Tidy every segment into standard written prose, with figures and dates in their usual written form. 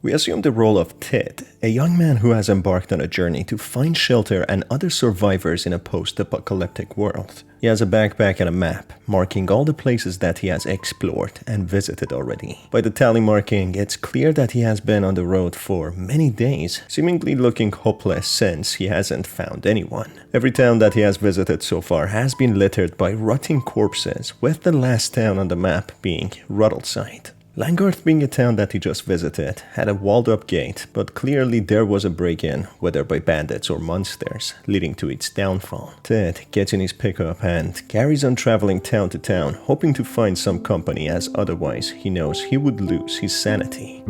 We assume the role of Ted, a young man who has embarked on a journey to find shelter and other survivors in a post-apocalyptic world. He has a backpack and a map, marking all the places that he has explored and visited already. By the tally marking, it's clear that he has been on the road for many days, seemingly looking hopeless since he hasn't found anyone. Every town that he has visited so far has been littered by rotting corpses, with the last town on the map being Rattleside. Langarth, being a town that he just visited, had a walled-up gate, but clearly there was a break-in, whether by bandits or monsters, leading to its downfall. Ted gets in his pickup and carries on traveling town to town, hoping to find some company, as otherwise he knows he would lose his sanity.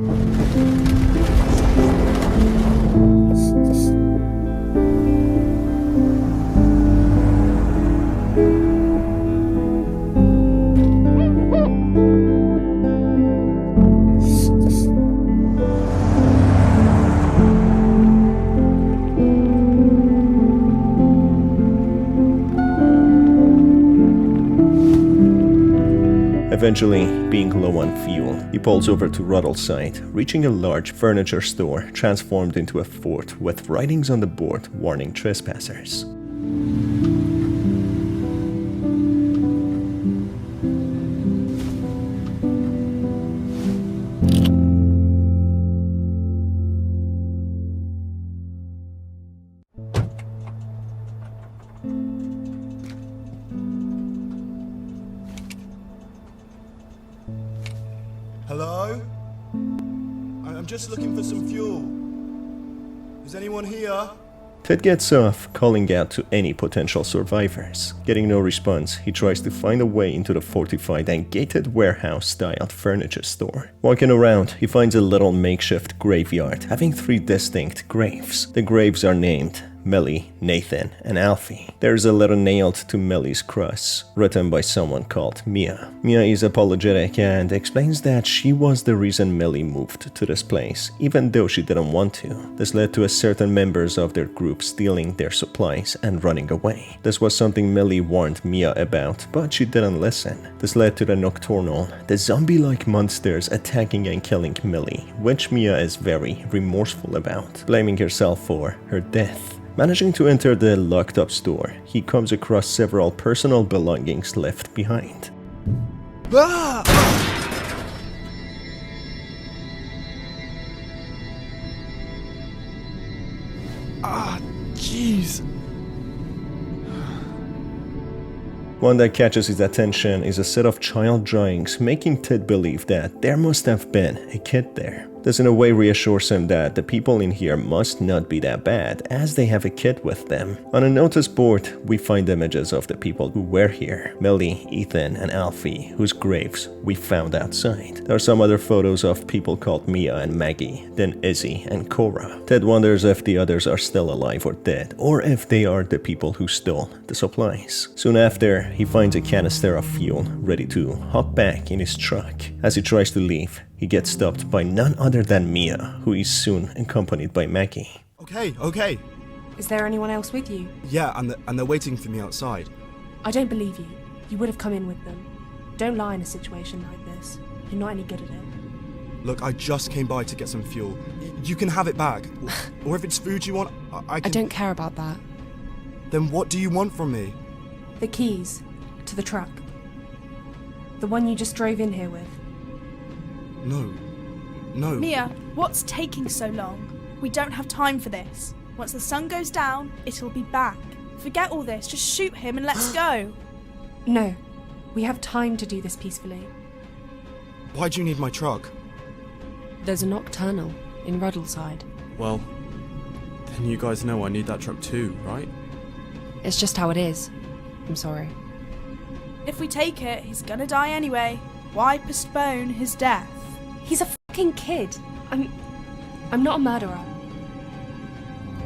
Eventually, being low on fuel, he pulls over to Rattleside, reaching a large furniture store transformed into a fort with writings on the board warning trespassers. Hello? I'm just looking for some fuel. Is anyone here? Ted gets off, calling out to any potential survivors. Getting no response, he tries to find a way into the fortified and gated warehouse-styled furniture store. Walking around, he finds a little makeshift graveyard having 3 distinct graves. The graves are named Millie, Nathan, and Alfie. There's a letter nailed to Millie's cross, written by someone called Mia. Mia is apologetic and explains that she was the reason Millie moved to this place, even though she didn't want to. This led to certain members of their group stealing their supplies and running away. This was something Millie warned Mia about, but she didn't listen. This led to the Nocturnal, the zombie-like monsters attacking and killing Millie, which Mia is very remorseful about, blaming herself for her death. Managing to enter the locked-up store, he comes across several personal belongings left behind. Ah! Jeez. One that catches his attention is a set of child drawings, making Ted believe that there must have been a kid there. This in a way reassures him that the people in here must not be that bad, as they have a kid with them. On a notice board, we find images of the people who were here: Millie, Ethan, and Alfie, whose graves we found outside. There are some other photos of people called Mia and Maggie, then Izzy and Cora. Ted wonders if the others are still alive or dead, or if they are the people who stole the supplies. Soon after, he finds a canister of fuel, ready to hop back in his truck. As he tries to leave, he gets stopped by none other than Mia, who is soon accompanied by Maggie. Okay. Is there anyone else with you? Yeah, and they're waiting for me outside. I don't believe you. You would have come in with them. Don't lie in a situation like this. You're not any good at it. Look, I just came by to get some fuel. You can have it back. Or if it's food you want, I can... I don't care about that. Then what do you want from me? The keys to the truck. The one you just drove in here with. No. Mia, what's taking so long? We don't have time for this. Once the sun goes down, it'll be back. Forget all this, just shoot him and let's go. No, we have time to do this peacefully. Why do you need my truck? There's a Nocturnal in Rattleside. Well, then you guys know I need that truck too, right? It's just how it is. I'm sorry. If we take it, he's gonna die anyway. Why postpone his death? He's a fucking kid. I'm not a murderer.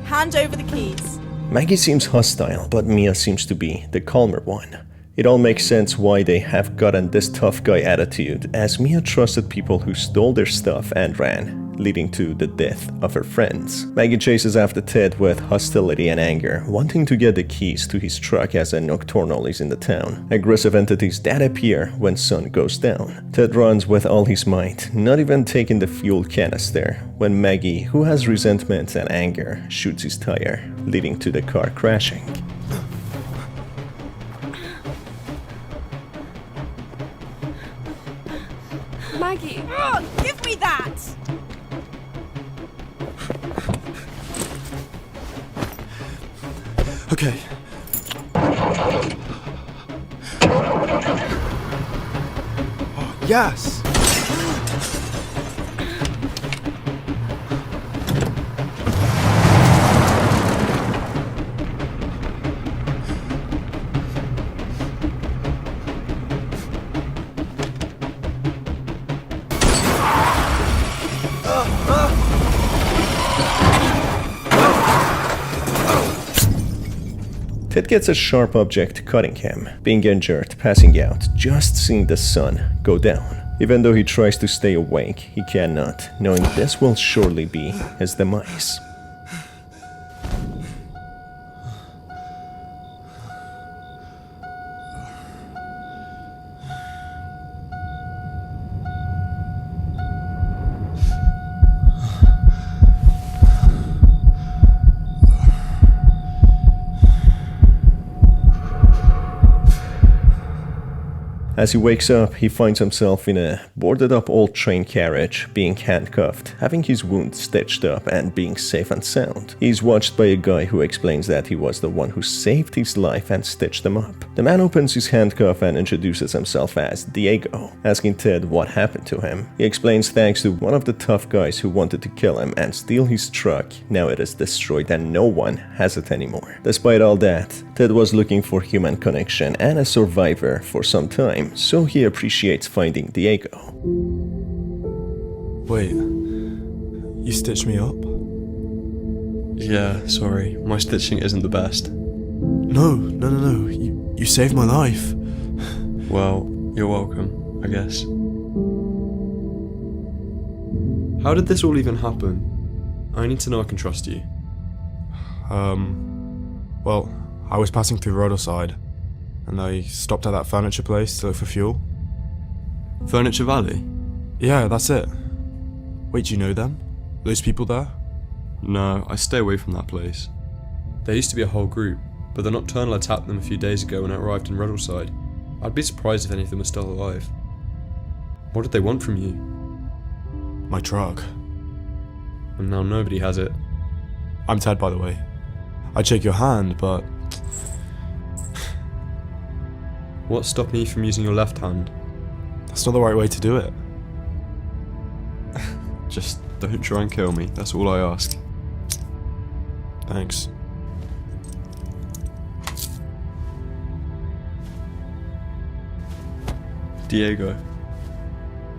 Hand over the keys. Maggie seems hostile, but Mia seems to be the calmer one. It all makes sense why they have gotten this tough guy attitude, as Mia trusted people who stole their stuff and ran, leading to the death of her friends. Maggie chases after Ted with hostility and anger, wanting to get the keys to his truck as a Nocturnal is in the town. Aggressive entities that appear when sun goes down. Ted runs with all his might, not even taking the fuel canister, when Maggie, who has resentment and anger, shoots his tire, leading to the car crashing. Maggie! Ugh, give me that! Okay. Oh, yes! Ted gets a sharp object cutting him, being injured, passing out, just seeing the sun go down. Even though he tries to stay awake, he cannot, knowing this will surely be his demise. As he wakes up, he finds himself in a boarded-up old train carriage, being handcuffed, having his wound stitched up, and being safe and sound. He is watched by a guy who explains that he was the one who saved his life and stitched him up. The man opens his handcuff and introduces himself as Diego, asking Ted what happened to him. He explains thanks to one of the tough guys who wanted to kill him and steal his truck, now it is destroyed and no one has it anymore. Despite all that, Ted was looking for human connection and a survivor for some time, so he appreciates finding Diego. Wait. You stitched me up? Yeah, sorry. My stitching isn't the best. No. You saved my life. Well, you're welcome, I guess. How did this all even happen? I need to know I can trust you. Well, I was passing through Roadside, and I stopped at that furniture place to look for fuel. Furniture Valley? Yeah, that's it. Wait, do you know them? Those people there? No, I stay away from that place. There used to be a whole group, but the Nocturnal attacked them a few days ago when I arrived in Roadside. I'd be surprised if any of them are still alive. What did they want from you? My truck. And now nobody has it. I'm Ted, by the way. I'd shake your hand, but... What's stopping you from using your left hand? that's not the right way to do it. Just don't try and kill me, that's all I ask. Thanks. Diego.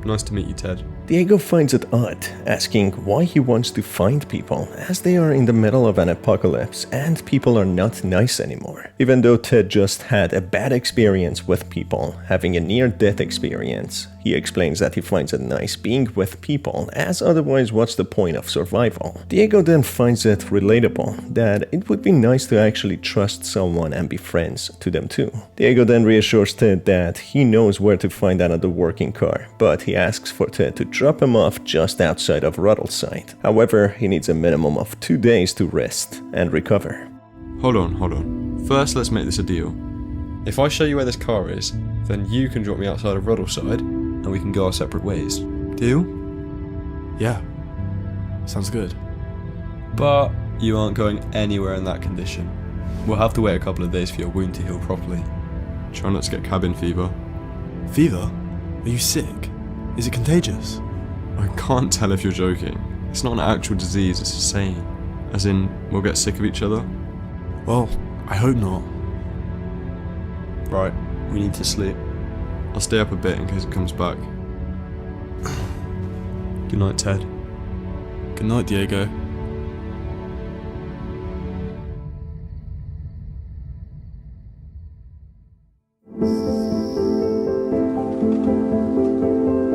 Nice to meet you, Ted. Diego finds it odd, asking why he wants to find people, as they are in the middle of an apocalypse and people are not nice anymore. Even though Ted just had a bad experience with people, having a near-death experience, he explains that he finds it nice being with people, as otherwise what's the point of survival? Diego then finds it relatable, that it would be nice to actually trust someone and be friends to them too. Diego then reassures Ted that he knows where to find another working car, but he asks for Ted to drop him off just outside of Roadside. However, he needs a minimum of 2 days to rest and recover. Hold on. First, let's make this a deal. If I show you where this car is, then you can drop me outside of Roadside, and we can go our separate ways. Deal? Yeah. Sounds good. But you aren't going anywhere in that condition. We'll have to wait a couple of days for your wound to heal properly. Try not to get cabin fever. Fever? Are you sick? Is it contagious? I can't tell if you're joking. It's not an actual disease, it's a saying. As in, we'll get sick of each other? Well, I hope not. Right, we need to sleep. I'll stay up a bit in case it comes back. Good night, Ted. Good night, Diego.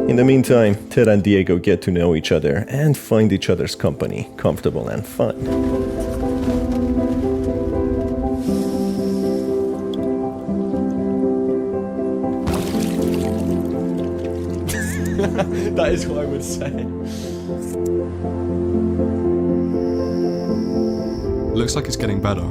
In the meantime, Ted and Diego get to know each other and find each other's company comfortable and fun. That is what I would say. Looks like it's getting better.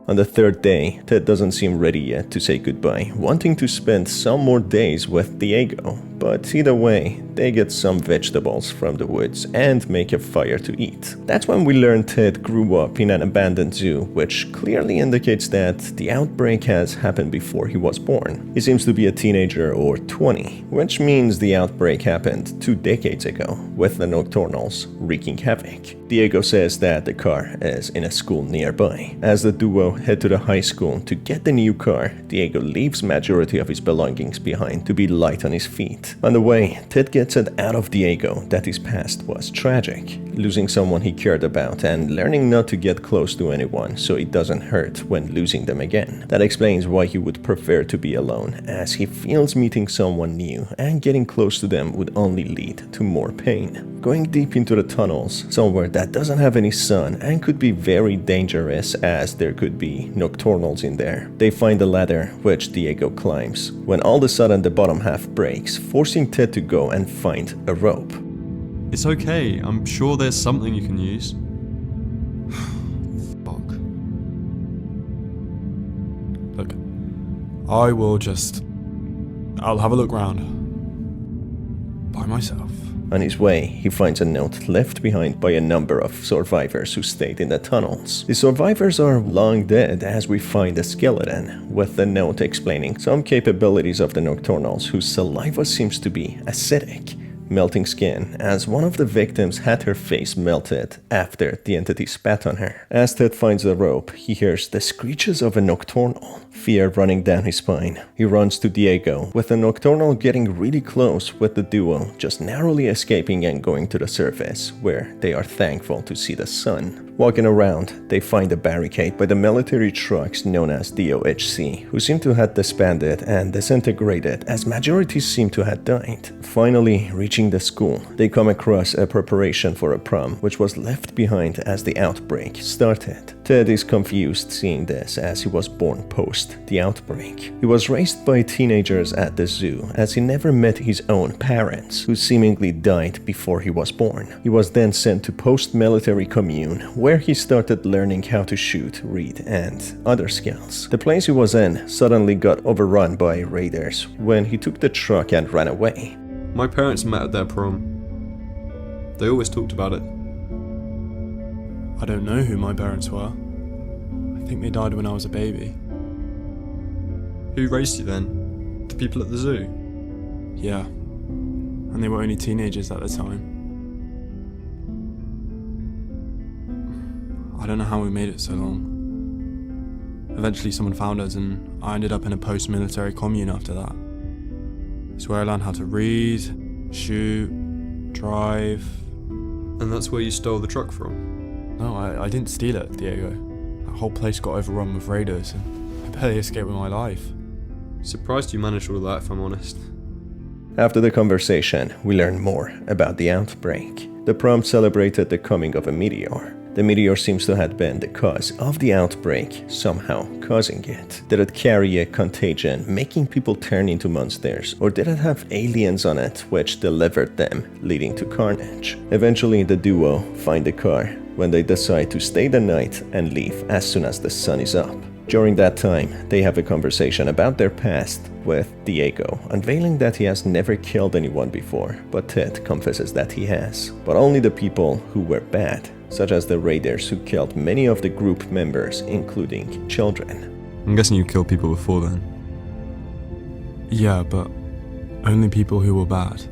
On the third day, Ted doesn't seem ready yet to say goodbye, wanting to spend some more days with Diego. But either way, they get some vegetables from the woods and make a fire to eat. That's when we learn Ted grew up in an abandoned zoo, which clearly indicates that the outbreak has happened before he was born. He seems to be a teenager or 20, which means the outbreak happened 2 decades ago, with the Nocturnals wreaking havoc. Diego says that the car is in a school nearby. As the duo head to the high school to get the new car, Diego leaves majority of his belongings behind to be light on his feet. On the way, Ted gets it out of Diego that his past was tragic, losing someone he cared about and learning not to get close to anyone so it doesn't hurt when losing them again. That explains why he would prefer to be alone, as he feels meeting someone new and getting close to them would only lead to more pain. Going deep into the tunnels, somewhere that doesn't have any sun and could be very dangerous as there could be Nocturnals in there, they find a ladder which Diego climbs, when all of a sudden the bottom half breaks, forcing Ted to go and find a rope. It's okay, I'm sure there's something you can use. Fuck. Look, I'll have a look round. By myself. On his way, he finds a note left behind by a number of survivors who stayed in the tunnels. The survivors are long dead as we find a skeleton, with the note explaining some capabilities of the Nocturnals whose saliva seems to be acidic, melting skin, as one of the victims had her face melted after the entity spat on her. As Ted finds the rope, he hears the screeches of a Nocturnal, fear running down his spine. He runs to Diego, with the Nocturnal getting really close, with the duo just narrowly escaping and going to the surface, where they are thankful to see the sun. Walking around, they find a barricade by the military trucks known as the OHC, who seem to have disbanded and disintegrated as majority seem to have died. Finally, reaching the school, they come across a preparation for a prom, which was left behind as the outbreak started. Ted is confused seeing this as he was born post the outbreak. He was raised by teenagers at the zoo as he never met his own parents, who seemingly died before he was born. He was then sent to post-military commune, where he started learning how to shoot, read, and other skills. The place he was in suddenly got overrun by raiders when he took the truck and ran away. My parents met at their prom. They always talked about it. I don't know who my parents were. I think they died when I was a baby. Who raised you then? The people at the zoo? Yeah. And they were only teenagers at the time. I don't know how we made it so long. Eventually someone found us and I ended up in a post-military commune after that. It's where I learned how to read, shoot, drive. And that's where you stole the truck from? No, I didn't steal it, Diego. That whole place got overrun with raiders and I barely escaped with my life. Surprised you managed all that, if I'm honest. After the conversation, we learn more about the outbreak. The prom celebrated the coming of a meteor. The meteor seems to have been the cause of the outbreak, somehow causing it. Did it carry a contagion, making people turn into monsters, or did it have aliens on it which delivered them, leading to carnage? Eventually, the duo find the car when they decide to stay the night and leave as soon as the sun is up. During that time, they have a conversation about their past, with Diego unveiling that he has never killed anyone before, but Ted confesses that he has. But only the people who were bad, such as the raiders who killed many of the group members, including children. I'm guessing you killed people before then. Yeah, but only people who were bad.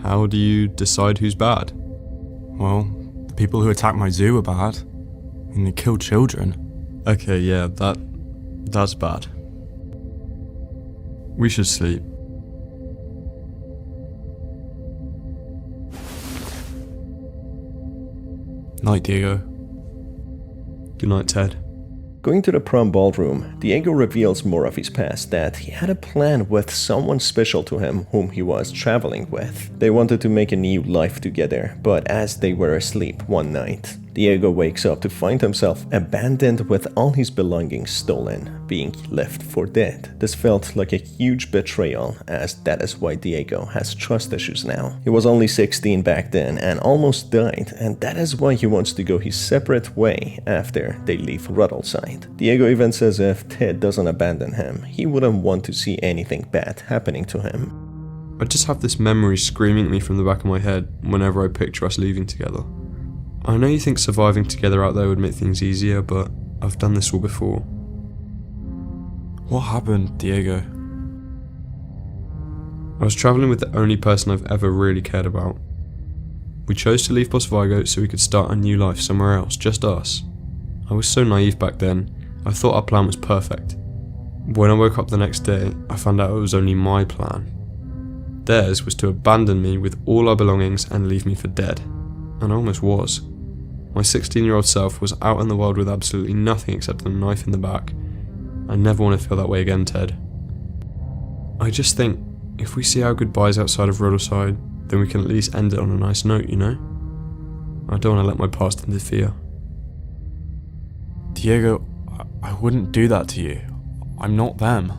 How do you decide who's bad? Well, the people who attacked my zoo were bad. And they killed children. Okay, yeah, that's bad. We should sleep. Night, Diego. Good night, Ted. Going to the prom ballroom, Diego reveals more of his past, that he had a plan with someone special to him whom he was traveling with. They wanted to make a new life together, but as they were asleep one night, Diego wakes up to find himself abandoned with all his belongings stolen, being left for dead. This felt like a huge betrayal, as that is why Diego has trust issues now. He was only 16 back then and almost died, and that is why he wants to go his separate way after they leave Ruddleside. Diego even says if Ted doesn't abandon him, he wouldn't want to see anything bad happening to him. I just have this memory screaming at me from the back of my head whenever I picture us leaving together. I know you think surviving together out there would make things easier, but I've done this all before. What happened, Diego? I was travelling with the only person I've ever really cared about. We chose to leave Vigo so we could start a new life somewhere else, just us. I was so naive back then, I thought our plan was perfect. When I woke up the next day, I found out it was only my plan. Theirs was to abandon me with all our belongings and leave me for dead. And I almost was. My 16-year-old self was out in the world with absolutely nothing except a knife in the back. I never want to feel that way again, Ted. I just think, if we see our goodbyes outside of Ruddleside, then we can at least end it on a nice note, you know? I don't want to let my past interfere. Diego, I wouldn't do that to you. I'm not them.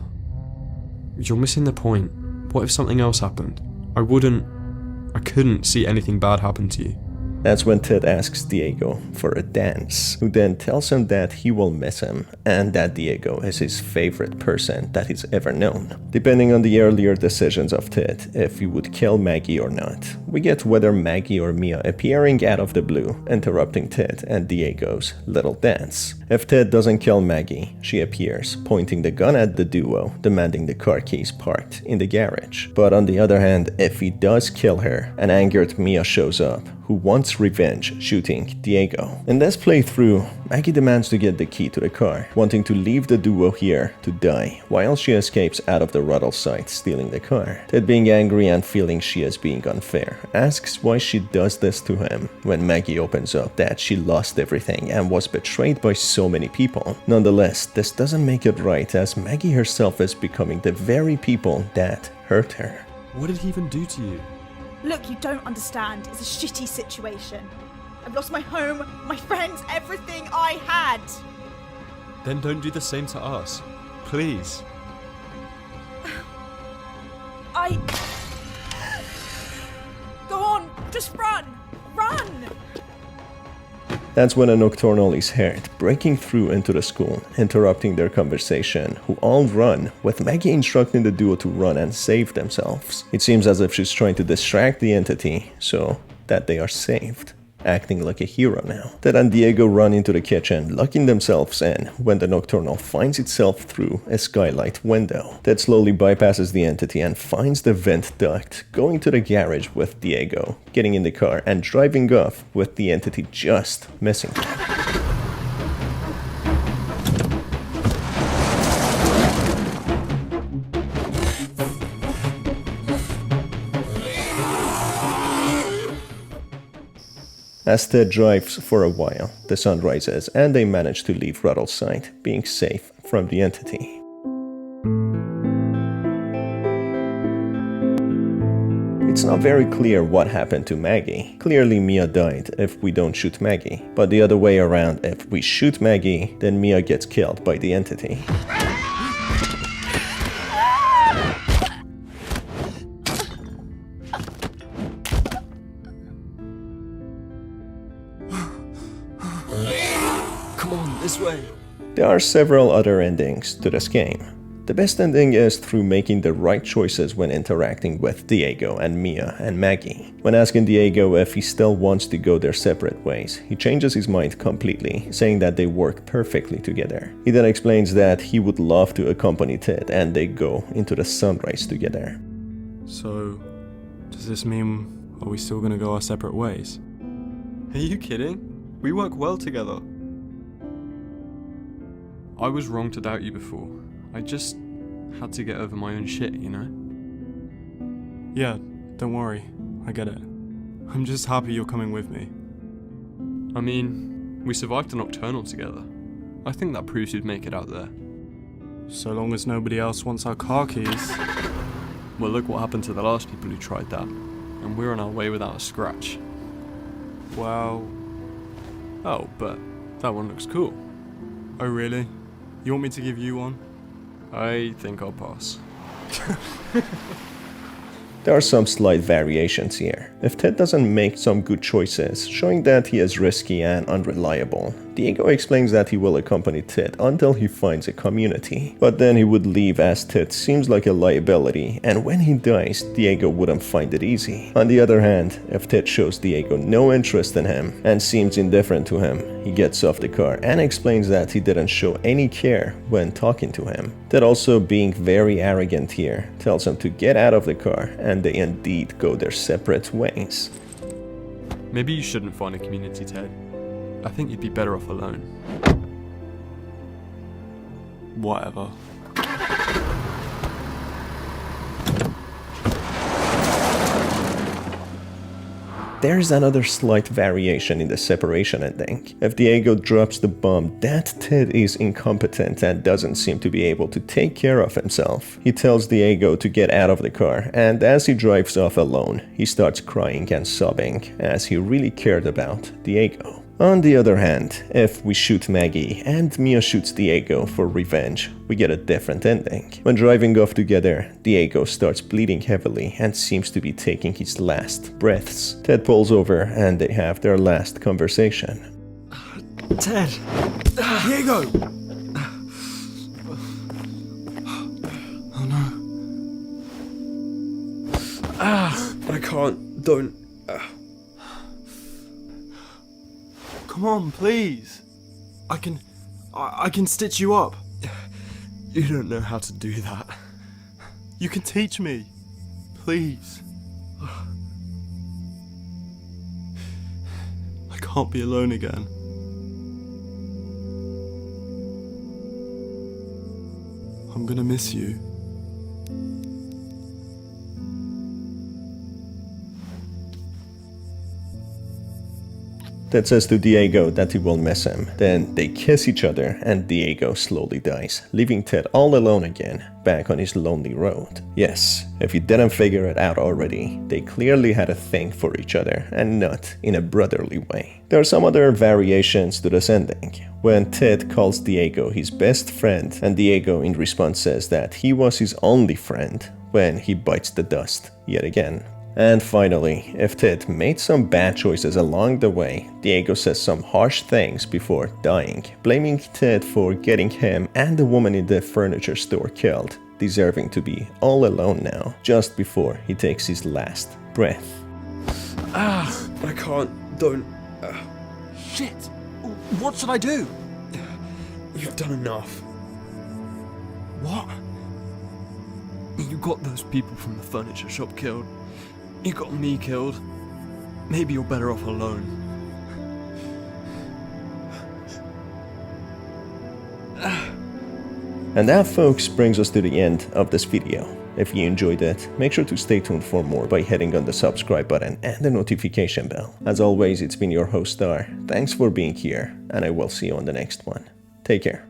You're missing the point. What if something else happened? I couldn't see anything bad happen to you. That's when Ted asks Diego for a dance, who then tells him that he will miss him, and that Diego is his favorite person that he's ever known. Depending on the earlier decisions of Ted, if he would kill Maggie or not, we get whether Maggie or Mia appearing out of the blue, interrupting Ted and Diego's little dance. If Ted doesn't kill Maggie, she appears, pointing the gun at the duo, demanding the car keys parked in the garage. But on the other hand, if he does kill her, an angered Mia shows up, who wants revenge, shooting Diego. In this playthrough, Maggie demands to get the key to the car, wanting to leave the duo here to die, while she escapes out of the Ruddleside, stealing the car. Ted, being angry and feeling she is being unfair, asks why she does this to him, when Maggie opens up that she lost everything and was betrayed by so many people. Nonetheless, this doesn't make it right, as Maggie herself is becoming the very people that hurt her. What did he even do to you? Look, you don't understand. It's a shitty situation. I've lost my home, my friends, everything I had. Then don't do the same to us. Please. Go on, just run! Run! That's when a Nocturnal is heard, breaking through into the school, interrupting their conversation, who all run, with Maggie instructing the duo to run and save themselves. It seems as if she's trying to distract the entity, so that they are saved. Acting like a hero now. Ted and Diego run into the kitchen, locking themselves in, when the Nocturnal finds itself through a skylight window. Ted slowly bypasses the entity and finds the vent duct, going to the garage with Diego, getting in the car and driving off with the entity just missing them. As Ted drives for a while, the sun rises and they manage to leave Ruddleside, being safe from the entity. It's not very clear what happened to Maggie. Clearly Mia died if we don't shoot Maggie, but the other way around, if we shoot Maggie, then Mia gets killed by the entity. This way. There are several other endings to this game. The best ending is through making the right choices when interacting with Diego and Mia and Maggie. When asking Diego if he still wants to go their separate ways, he changes his mind completely, saying that they work perfectly together. He then explains that he would love to accompany Ted and they go into the sunrise together. So, does this mean, are we still gonna go our separate ways? Are you kidding? We work well together. I was wrong to doubt you before. I just had to get over my own shit, you know? Yeah, don't worry. I get it. I'm just happy you're coming with me. I mean, We survived a Nocturnal together. I think that proves you'd make it out there. So long as nobody else wants our car keys. Well, look what happened to the last people who tried that. And we're on our way without a scratch. Well... Oh, but that one looks cool. Oh really? You want me to give you one? I think I'll pass. There are some slight variations here. If Ted doesn't make some good choices, showing that he is risky and unreliable, Diego explains that he will accompany Ted until he finds a community. But then he would leave as Ted seems like a liability, and when he dies, Diego wouldn't find it easy. On the other hand, if Ted shows Diego no interest in him and seems indifferent to him, he gets off the car and explains that he didn't show any care when talking to him. Ted, also being very arrogant here, tells him to get out of the car, and they indeed go their separate ways. Maybe you shouldn't find a community, Ted. I think you'd be better off alone. Whatever. There's another slight variation in the separation ending. If Diego drops the bomb that Ted is incompetent and doesn't seem to be able to take care of himself, he tells Diego to get out of the car, and as he drives off alone, he starts crying and sobbing as he really cared about Diego. On the other hand, if we shoot Maggie and Mia shoots Diego for revenge, we get a different ending. When driving off together, Diego starts bleeding heavily and seems to be taking his last breaths. Ted pulls over and they have their last conversation. Ted! Diego! Oh no. I can't. Don't. Come on, please. I can stitch you up. You don't know how to do that. You can teach me. Please. I can't be alone again. I'm gonna miss you. Ted says to Diego that he will miss him. Then they kiss each other and Diego slowly dies, leaving Ted all alone again, back on his lonely road. Yes, if you didn't figure it out already, they clearly had a thing for each other and not in a brotherly way. There are some other variations to this ending. When Ted calls Diego his best friend and Diego in response says that he was his only friend when he bites the dust yet again. And finally, if Ted made some bad choices along the way, Diego says some harsh things before dying, blaming Ted for getting him and the woman in the furniture store killed, deserving to be all alone now, just before he takes his last breath. I can't. Don't. Shit! What should I do? You've done enough. What? You got those people from the furniture shop killed. You got me killed. Maybe you're better off alone. And that, folks, brings us to the end of this video. If you enjoyed it, make sure to stay tuned for more by hitting on the subscribe button and the notification bell. As always, it's been your host Star. Thanks for being here, and I will see you on the next one. Take care.